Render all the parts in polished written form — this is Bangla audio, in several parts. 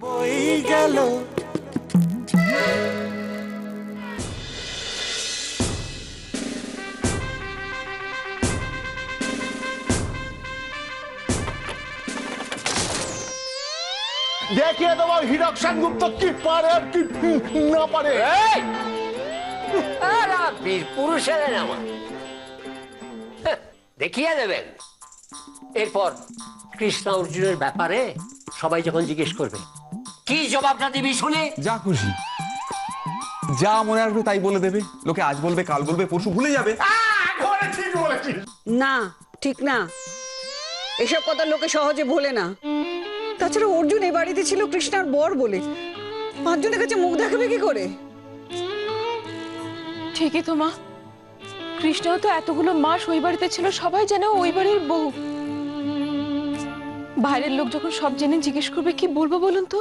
বই গেল দেখিয়ে দেবো হীরক সেনগুপ্ত কি পারে আর কি না পারে। বীর পুরুষ এলেন আমার, দেখিয়ে দেবেন। এরপর কৃষ্ণ অর্জুনের ব্যাপারে সবাই যখন জিজ্ঞেস করবে, কি জবাবটা দিবি শুনে? যা খুশি, যা মনে আসবে তাই বলে দেবে। লোকে আজ বলবে, কাল বলবে, পরশু ভুলে যাবে। ঠিক বলেছিস। না, ঠিক না, এসব কথা লোকে সহজে ভোলে না। তাছাড়া অর্জুন এই বাড়িতে ছিল কৃষ্ণার বর বলে, পাঁচজনের কাছে মুখ দেখাবে কি করে? ঠিকই তো মা, কৃষ্ণও তো এতগুলো মাস ওই বাড়িতে ছিল, সবাই জানে ওই বাড়ির বউ। বাইরের লোক যখন সব জেনে জিজ্ঞেস করবে, কি বলবো বলুন তো?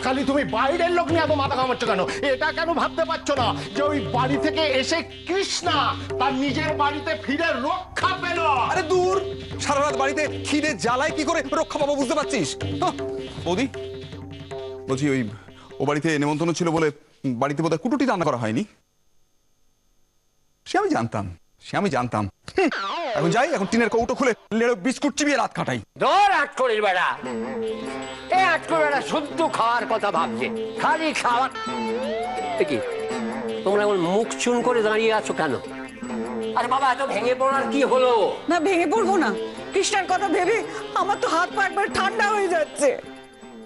খালি তুমি বাইরের লোক নিয়ে এত মাথা ঘামাচ্ছ কেন? এটা কেন ভাবতে পারছো না যে ওই বাড়ি থেকে এসে কৃষ্ণা তার নিজের বাড়িতে ফিরে রক্ষা পেল? আরে দূর, সারা রাত বাড়িতে খিদে জ্বালায় কি করে রক্ষা পাবো বুঝতে পারছিস? বৌদি বলছি, ওই ও বাড়িতে নেমন্তন্ন ছিল বলে বাড়িতে বোধহয় কুটুটি রান্না করা হয়নি। সে আমি জানতাম। এখন যাই, এখন টিনের কৌটো খুলে লেড়ো বিস্কুট চিবিয়ে রাত কাটাই। ধর আটকড়ির বেড়া, এই আটকড়ির বেড়া শুদ্ধ খাওয়ার কথা ভাবছে, খালি খাওয়ার। কি তোমরা এমন মুখ চুন করে দাঁড়িয়ে আছো কেন? আরে বাবা, এত ভেঙে পড়ার কি হলো? না, ভেঙে পড়বো না। কৃষ্ণার কথা ভেবে আমার তো হাত পা একবার ঠান্ডা হয়ে যাচ্ছে।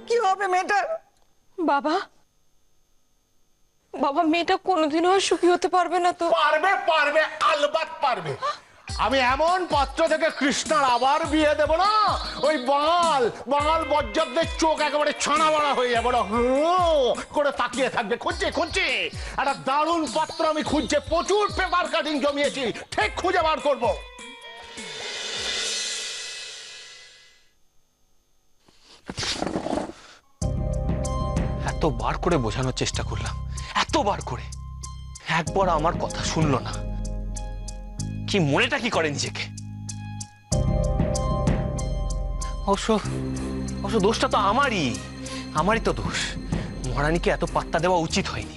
কি হবে মেয়েটার? বাবা, বাবা, মেয়েটা কোনোদিনও আর সুখী হতে পারবে না তো? পারবে, আলবাত পারবে। আমি এমন পাত্র থেকে কৃষ্ণার আবার বিয়ে দেব না, ওই বাঙাল বজ্জাতদের চোখ একেবারে ছানা বড়া হয়ে যাবে, করে তাকিয়ে থাকবে। খুঁজছে একটা দারুণ পাত্র আমি খুঁজছে, প্রচুর পেপার কাটিং জমিয়েছি, ঠিক খুঁজে বার করব। এতবার করে বোঝানোর চেষ্টা করলাম, এতবার করে, একবার আমার কথা শুনলো না। কি মনেটা কি করে নিজেকে? অবশ্য দোষটা তো আমারই তো দোষ। মহারানীকে এত পাত্তা দেওয়া উচিত হয়নি।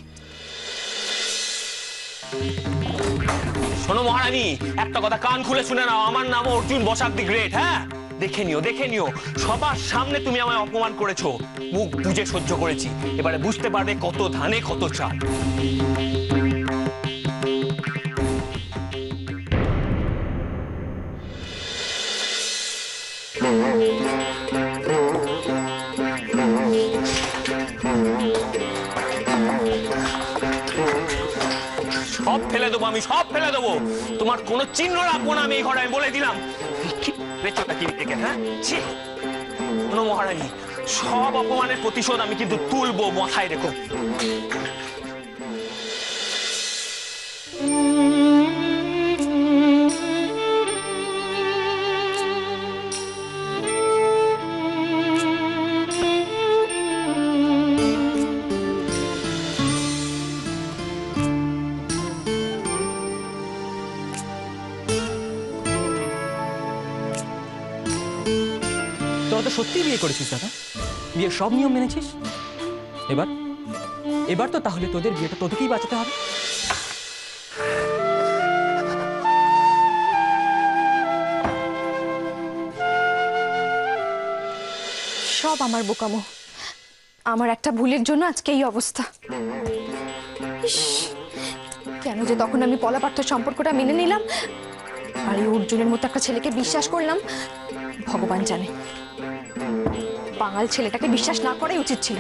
শোনো মহারানী, একটা কথা কান খুলে শুনে নাও, আমার নাম অর্জুন বসাক দি গ্রেট। হ্যাঁ, দেখে নিও, সবার সামনে তুমি আমায় অপমান করেছো, মুখ বুজে সহ্য করেছি। এবারে বুঝতে পারবে কত ধানে কত চাল। সব ফেলে দেবো, তোমার কোনো চিহ্ন রাখবো না আমি এই ঘরে, আমি বলে দিলাম। হ্যাঁ, মহারানী, সব অপমানের প্রতিশোধ আমি কিন্তু তুলবো, মাথায় রেখো। তোরা তো সত্যিই বিয়ে করেছিস দাদা, বিয়ের সব নিয়ম মেনেছিস। এবার তো তাহলে তোদের বিয়েটা তোদেরকেই বাঁচাতে হবে। সব আমার বোকামো, আমার একটা ভুলের জন্য আজকে এই অবস্থা। ইস, কেন যে তখন আমি পলা পার্থর সম্পর্কটা মেনে নিলাম আর এই অর্জুনের মতো একটা ছেলেকে বিশ্বাস করলাম, ভগবান জানে। বাঙাল ছেলেটাকে বিশ্বাস না করাই উচিত ছিল।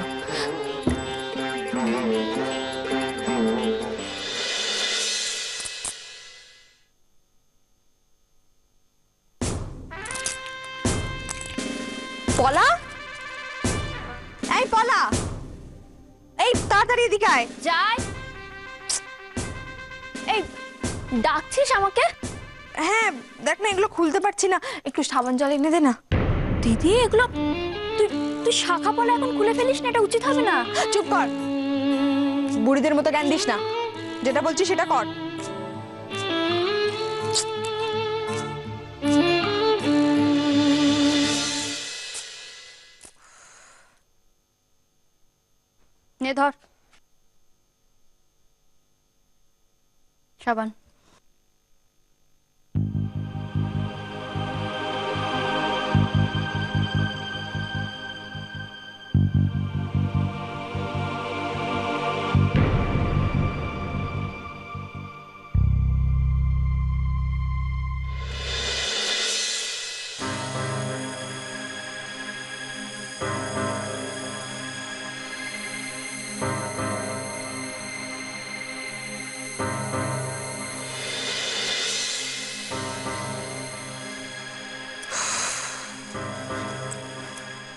পলা, এই পলা, এই তাড়াতাড়ি এদিকে আয়। যাই, এই ডাকছিস আমাকে? হ্যাঁ, দেখ না, এগুলো খুলতে পারছি না, একটু সাবান জল এনে দে না। দিদি। এগুলো তুই শাখা পলা এখন খুলে ফেলিস না, এটা উচিত হবে না। চুপ কর, বুড়িদের মতো জ্ঞান দিস না, যেটা বলছি সেটা কর। নে ধর সাবান।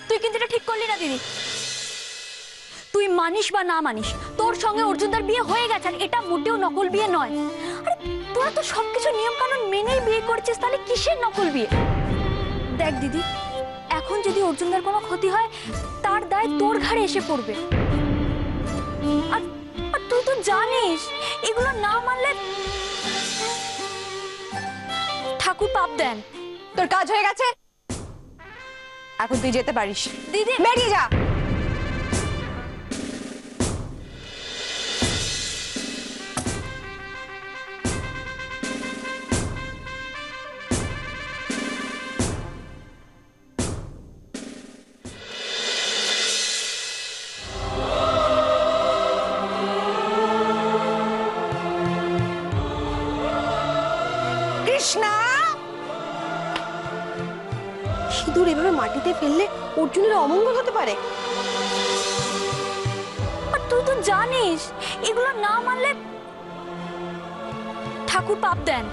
তুই কিন্তু এটা ঠিক করলি না দিদি। তুই মানিস বা না মানিস, তোর সঙ্গে অর্জুনদার বিয়ে হয়ে গেছে, আর এটা মোটেও নকল বিয়ে নয়। আরে তোরা তো সবকিছু নিয়ম কানুন মেনেই বিয়ে করছিস, তাহলে কিসের নকল বিয়ে? দেখ দিদি, এখন যদি অর্জুনদার কোনো ক্ষতি হয় তার দায় তোর ঘাড়ে এসে পড়বে। আর তুই তো জানিস এগুলো না মানলে ঠাকুর পাপ দেন। তোর কাজ হয়ে গেছে, এখন তুই যেতে পারিস। দিদি বেরিয়ে যা। কৃষ্ণা, সিঁদুর এভাবে মাটিতে ফেললে অর্জুনের অমঙ্গল হতে পারে। আর তুই তো জানিস এগুলো না মানলে ঠাকুর পাপ দেন।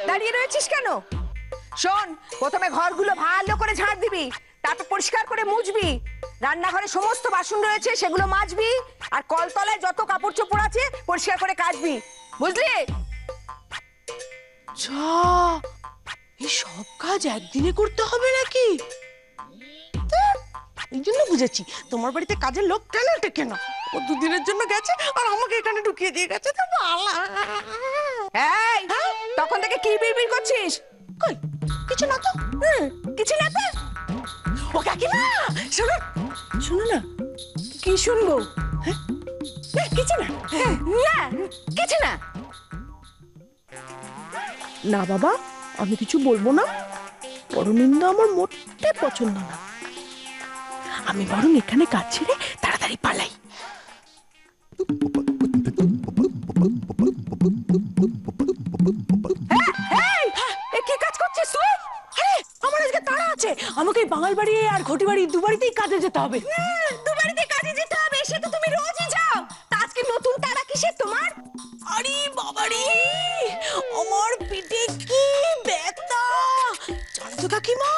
দাঁড়িয়ে রয়েছিস কেন? শোন, প্রথমে ঘরগুলো ভালো করে ঝাড় দিবি, তারপর পরিষ্কার করে মুছবি। রান্নাঘরে সমস্ত বাসন রয়েছে, সেগুলো মাজবি। আর কলতলায় যত কাপড় চোপড় আছে পরিষ্কার করে কাচবি, বুঝলি? এই সব কাজ একদিনে করতে হবে নাকি? এই জন্য বুঝেছি তোমার বাড়িতে কাজের লোক কেন টেকে না। ও দুদিনের জন্য গেছে আর আমাকে এখানে ঢুকিয়ে দিয়ে গেছে। তো এই, তখন থেকে কি বিড়বিড় করছিস? কই কিছু না তো। কিছু না তো? ও কাকিমা শোনো, শোনো না। কি শুনবো? কিছু না। না, কিছু না। না বাবা, আমি কিছু বলবো না। পরনিন্দা আমার মোটে পছন্দ না। আমি বরং এখানে কাজ ছেড়ে তাড়াতাড়ি পালাই। কি কাজ করছিস তুই? আমার আজকে তাড়া আছে। আমাকে বাঙাল বাড়ি আর ঘটি বাড়ি দুবাড়িতেই কাজে যেতে হবে। দুবাড়িতে কাজে যেতে হবে, সে তো তুমি রোজই যাও। তা আজকে নতুন তারা কিসের তোমার? আরে বাবারে, আমার পিঠে কি ব্যথা জানো তো কাকিমা।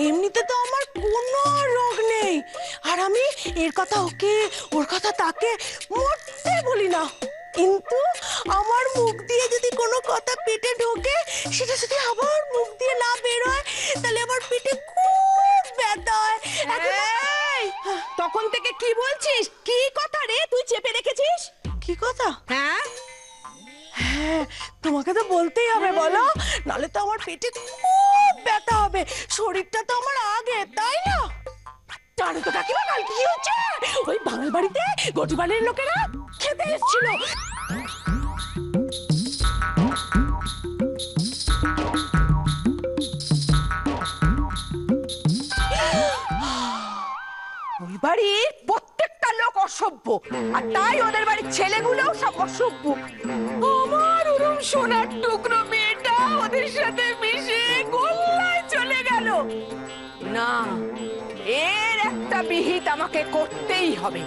এমনিতে তো আমার কোনো রোগ নেই, আর আমি এর কথা ওকে ওর কথা তাকে মোটে বলি না। কিন্তু আমার মুখ দিয়ে যদি কোনো কথা পেটে ঢোকে, সেটা যদি আবার মুখ দিয়ে না বেরোয়, তাহলে আমার পেটে খুব ব্যথা হয়। তখন থেকে কি বলছিস? কি কথা রে তুই চেপে রেখেছিস? কি কথা? হ্যাঁ হ্যাঁ, তোমাকে তো বলতেই হবে বলো, নালে তো আমার পেটে খুব ব্যথা হবে। শরীরটা তো আমার আগে, তাই না? জানো তো কাকিমা কাল কি হচ্ছে? ওই বাঙাল বাড়িতে গজবাড়ির লোকেরা খেতে এসেছিল। ওই বাড়ির প্রত্যেকটা লোক অসভ্য, আর তাই ওদের বাড়ির ছেলেগুলোও সব অসভ্য। আমার ওরম সোনার টুকরো মেয়েটা ওদের সাথে মিশে গোল্লায় চলে গেল। না, এর একটা বিহিত আমাকে করতেই হবে।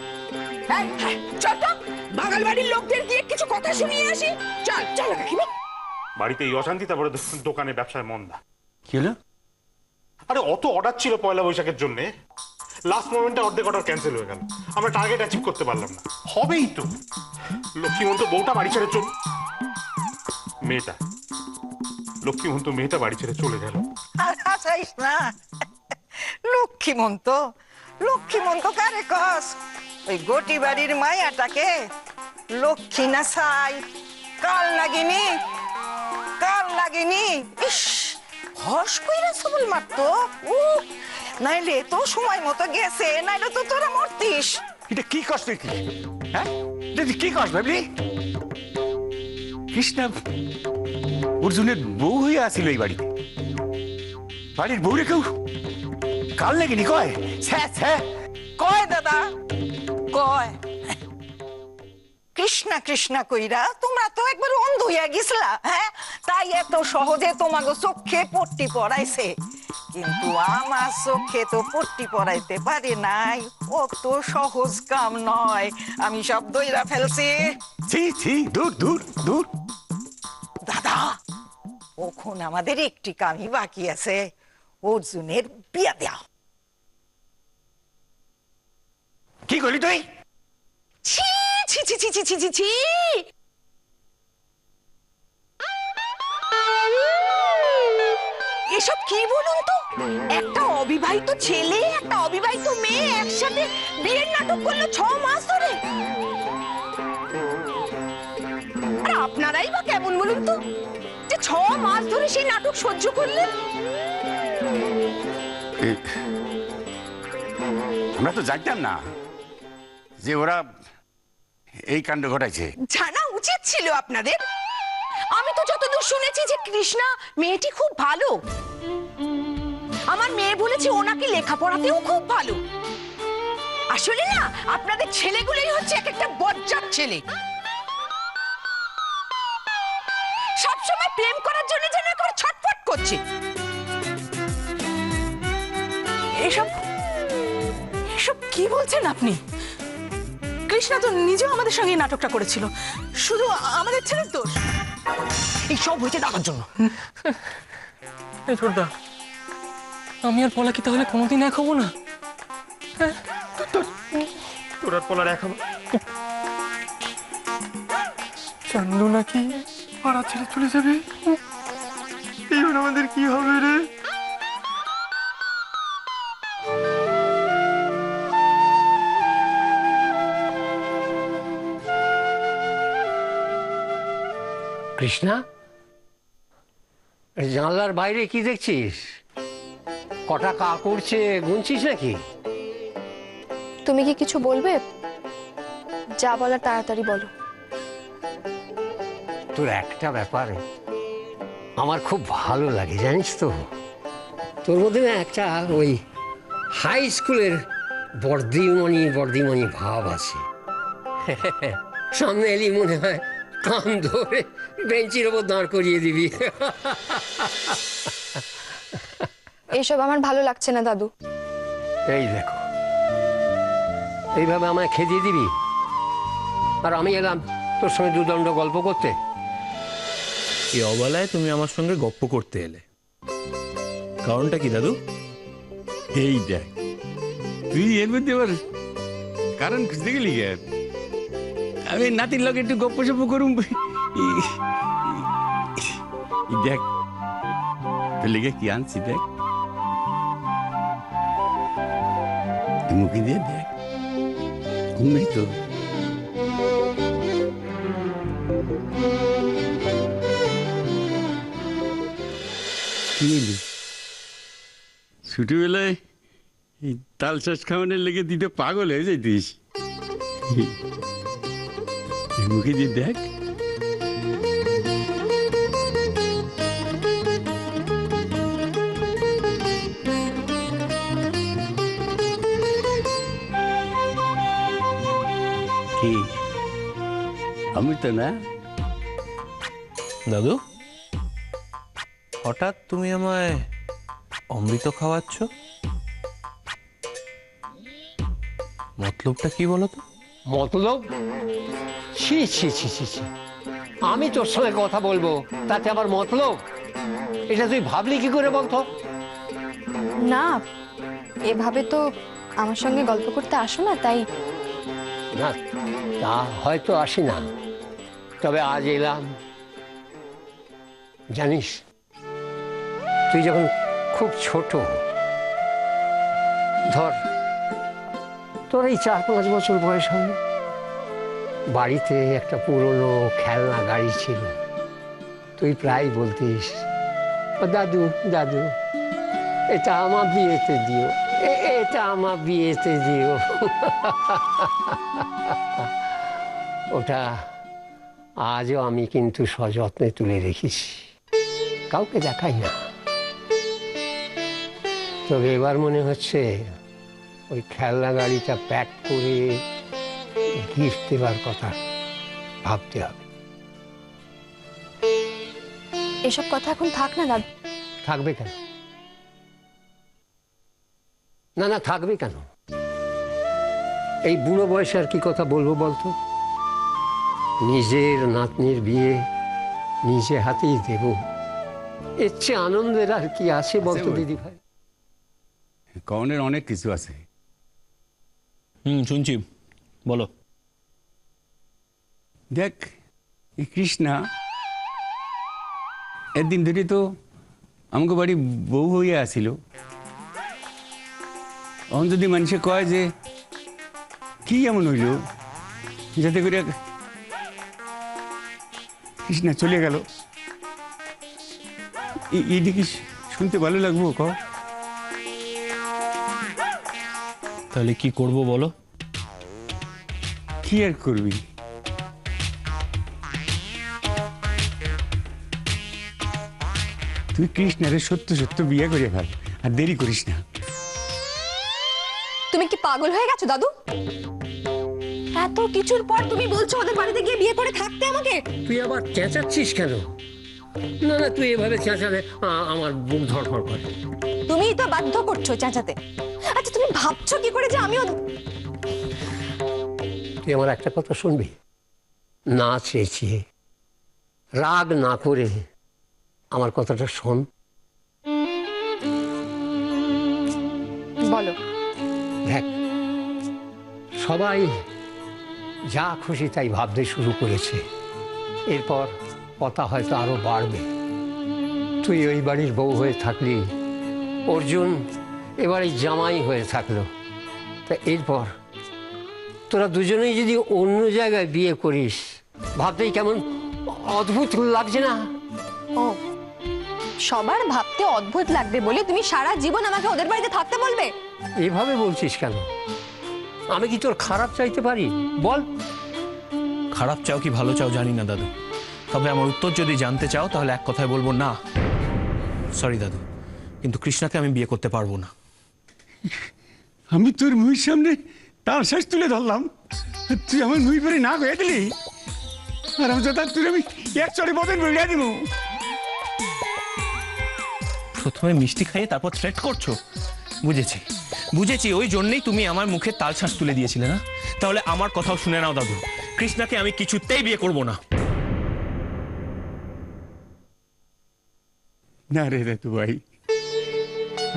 চল তো বাঙাল বাড়ির লোকদের গিয়ে কিছু কথা শুনিয়ে আসি। চল চল কাকিমা। বাড়িতে এই অশান্তি, তারপরে দোকানে ব্যবসায় মন্দা। কি হলো? আরে অত অর্ডার ছিল পয়লা বৈশাখের জন্য, লাস্ট মোমেন্টে অর্ধেক অর্ডার ক্যান্সেল হয়ে গেল। আমরা টার্গেট অ্যাচিভ করতে পারলাম না। হবেই তো, লক্ষ্মীমন্ত বউটা বাড়ি ছেড়ে চল, মেয়েটা লক্ষ্মীমন্ত মেয়েটা বাড়ি ছেড়ে চলে গেল। হাসাইস না, লক্ষ্মীমন্ত লক্ষ্মীমন্ত কারে কস? ওই গোটি বাড়ির মায়াটাকে লক্ষ্মী না সাই? কাল লাগেনি, কাল লাগেনি। ইস, হস কইরা সবল মারতো। নাইলে তো সময় মতো গেছে, নাইলে তো তোরা মরতিস। এটা কি কষ্ট কি? হ্যাঁ, এটা কি কষ্ট ভাবলি? কৃষ্ণা অর্জুনের বউ হয়ে আসিল এই বাড়িতে। বাড়ির বউ রেখেও কাল লাগেনি কয়? কয় দাদা, কয়। কৃষ্ণা কৃষ্ণা কইরা তোমরা তো একবার অন্ধ হইয়া গেছলা। হ্যাঁ, তাই এত সহজে তোমাকে চোখে পট্টি পরাইছে, কিন্তু আমার চোখে তো পট্টি পরাইতে পারে নাই। অত সহজ কাম নয়, আমি সব দইরা ফেলছি। দূর দূর দূর। দাদা, ওখন আমাদের একটি কামই বাকি আছে, অর্জুনের বিয়া দেয়া। কি করলি তুই? ছি ছি ছি ছি ছি ছি ছি ছি। এসব কি বলুন তো? একটা অবিবাহিত ছেলে একটা অবিবাহিত মেয়ে একসাথে বিয়ের নাটক করলো 6 মাস ধরে। আর আপনারাই বা কেমন বলুন তো, যে 6 মাস ধরে সেই নাটক সহ্য করলেন? আমরা তো জানতাম না যে ওরা এই কাণ্ড ঘটাইছে। জানা উচিত ছিল আপনাদের। আমি তো যতদূর শুনেছি যে কৃষ্ণা মেয়েটি খুব ভালো। আমার মেয়ে বলেছে ওনাকে লেখাপড়াতেও খুব ভালো। আসলে না, আপনাদের ছেলেগুলোই হচ্ছে এক একটা বজ্জাত ছেলে। সবসময় প্রেম করার জন্য যেন একেবারে ছটফট করছে। এসব এসব কি বলছেন আপনি? কৃষ্ণা তো নিজেও আমাদের সঙ্গে এই নাটকটা করেছিল, শুধু আমাদের ছেলের দোষ। এই সব হয়েছে দাদার জন্য। এই ছোটদা, আমি আর পলা কি তাহলে কোনোদিন এক হবো না? তোর আর পলার এক হবে? চান্দু নাকি পাড়া ছেড়ে চলে যাবে? এইবার আমাদের কি হবে রে? কৃষ্ণা, জানলার বাইরে কি দেখছিস? কটা কা করছে গুনছিস নাকি? তুমি কি কিছু বলবে? যা বলার তাড়াতাড়ি বলো। তোর একটা ব্যাপারে আমার খুব ভালো লাগে জানিস তো, তোর মধ্যে না একটা ওই হাই স্কুলের বর্দিমণি ভাব আছে। সামনে এলি মনে হয় কান ধরে বেঞ্চির ওপর দাঁড় করিয়ে দিবি। এইসব আমার ভালো লাগছে না দাদু। এই দেখো, এইভাবে আমায় খেদিয়ে দিবি, আর আমি এলাম তোর সঙ্গে দুদণ্ড গল্প করতে। এই অবলায় তুমি আমার সঙ্গে গপ্প করতে এলে, কারণটা কি দাদু? এই দেখ, তুই এর মধ্যে এবার কারণ খুঁজতে গেলি কে? আমি নাতির লগে একটু গপ্প সপ্প করুম। দেখ তোর লেগে কি আনছি, দেখ মুখে দিয়ে দেখ, ঘুমবি তো। কি হইলি? ছোটবেলায় এই তাল চাষ খাওয়ানোর লেগে তুই তো পাগল হয়ে যাইতিস। এই মুখে দিয়ে দেখ। কি অমৃত না? দাদু, হঠাৎ তুমি আমায় অমৃত খাওয়াচ্ছ? মতলবটা কি বলো তো? মতলব? ছি ছি ছি ছি ছি, আমি তোর সঙ্গে কথা বলবো তাতে আবার মতলব? এটা তুই ভাবলি কি করে বলতো? না, এভাবে তো আমার সঙ্গে গল্প করতে আসো না, তাই। না, তা হয়তো আসি না, তবে আজ এলাম। জানিস, তুই যখন খুব ছোট, ধর তোর এই 4-5 বছর বয়স হবে, বাড়িতে একটা পুরনো খেলনা গাড়ি ছিল। তুই প্রায় বলতিস, ও দাদু দাদু, এটা আমার বিয়েতে দিও, এটা আমার বিয়েতে দিও। ওটা আজও আমি কিন্তু সযত্নে তুলে রেখেছি, কাউকে দেখাই না। তবে এবার মনে হচ্ছে ওই খেলনা গাড়িটা প্যাক করে গিফট দেবার কথা ভাবতে হবে। এসব কথা এখন থাক না দাদু। থাকবে কেন? না না, থাকবে কেন? এই বুড়ো বয়সে আর কি কথা বলবো বলতো? নিজের নাতনির বিয়ে নিজে হাতেই দেব, এর চেয়ে আনন্দের আর কি আছে বলতো দিদি ভাই? কনের অনেক কিছু আছে। শুনছি, বলো। দেখ, এই কৃষ্ণা একদিন ধরে তো আমাকে বাড়ি বউ হইয়া আসিল। এখন যদি মানুষে কয় যে কি এমন হইল যাতে করে কৃষ্ণা চলে গেল, এইদিকে শুনতে ভালো লাগবো? ক তাহলে কি করব বলো? কি আর করবি? তুই কৃষ্ণারে সত্য সত্য বিয়ে করে ফেল, আর দেরি করিস না। তুমি কি পাগল হয়ে গেছো দাদু? এত কিছুর পর তুমি বলছো ওদের বাড়িতে গিয়ে বিয়ে করে থাকতে আমাকে? তুই আবার চেঁচাচ্ছিস কেন? না না, তুই এভাবে চেঁচালে আমার বুক ধড়ফড় করে। তুমিই তো বাধ্য করছো চেঁচাতে। আচ্ছা, তুমি ভাবছো কি করে যে আমিও? তুই আমার একটা কথা শুনবি? না চেঁচিয়ে, রাগ না করে আমার কথাটা শোন। বলো। দেখ, সবাই যা খুশি তাই ভাবতে শুরু করেছে। এরপর কথা হয়তো আরো বাড়বে। তুই ওই বাড়ির বউ হয়ে থাকলি, অর্জুন এবারে জামাই হয়ে থাকলো। তা এরপর তোরা দুজনেই যদি অন্য জায়গায় বিয়ে করিস, ভাবতেই কেমন অদ্ভুত লাগছে না? ও, সবার ভাবতে অদ্ভুত লাগবে বলে তুমি সারা জীবন আমাকে ওদের বাড়িতে থাকতে বলবে? এভাবে বলছিস কেন? আমি কি তোর খারাপ চাইতে পারি বল? খারাপ চাও কি ভালো চাও জানি না দাদু, তবে আমার উত্তর যদি জানতে চাও তাহলে এক কথায় বলবো না। সরি দাদু, কিন্তু কৃষ্ণাকে আমি বিয়ে করতে পারবো না। আমি তোর মুখের সামনে তার শ্বাস তুলে ধরলাম, তুই আমার মুই পরে না হয়ে দিলি, আর আমি তুই আমি এক চড়ে বদল বেরিয়ে দিব। প্রথমে মিষ্টি খাইয়ে তারপর থ্রেট করছো? বুঝেছি বুঝেছি, ওই জন্যই তুমি আমার মুখে তাল শ্বাস তুলে দিয়েছিলে না? তাহলে আমার কথাও শুনে নাও দাদু, কৃষ্ণাকে আমি কিছুতেই বিয়ে করব না। না রে দাদু ভাই,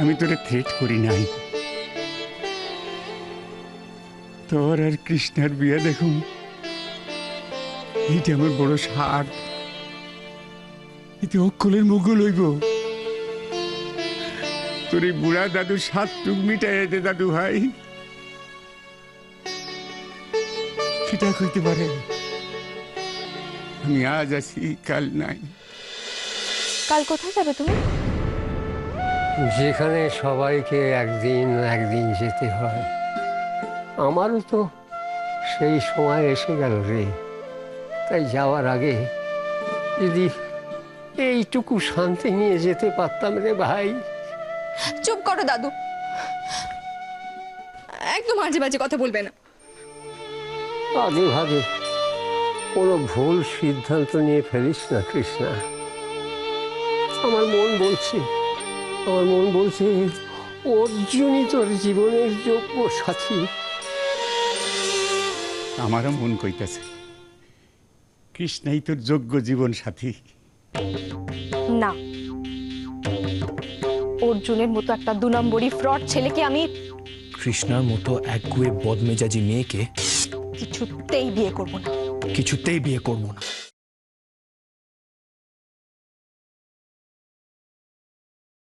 আমি তোরে থ্রেট করি নাই। তোর আর কৃষ্ণার বিয়ে দেখুন, এইটা আমার বড় সার। এতে অক্ষলের মুগল হইব। তোর এই বুড়া দাদু সাত টুক মিটাই দে দাদু ভাই, সেটা কইতে পারে আমি আজ আছি কাল নাই। কাল কোথায় যাবে তুমি? যেখানে সবাইকে একদিন একদিন যেতে হয়, আমারও তো সেই সময় এসে গেল রে। তাই যাওয়ার আগে যদি এইটুকু শান্তি নিয়ে যেতে পারতাম রে ভাই। চুপ করো দাদু, একদম মাঝে মাঝে কথা বলবে না। আগে ভাগে কোনো ভুল সিদ্ধান্ত নিয়ে ফেলিস না কৃষ্ণা। আমার মন বলছে অর্জুনই তোর জীবনের যোগ্য সাথী। আমারও মন কইতেছে কৃষ্ণাই তোর যোগ্য জীবন সাথী। না, অর্জুনের মতো একটা 2 নম্বরই ফ্রড ছেলেকে আমি কৃষ্ণার মতো একগুয়ে বদমেজাজি মেয়েকে কিছুতেই বিয়ে করব না। কিছুতেই বিয়ে করবো না।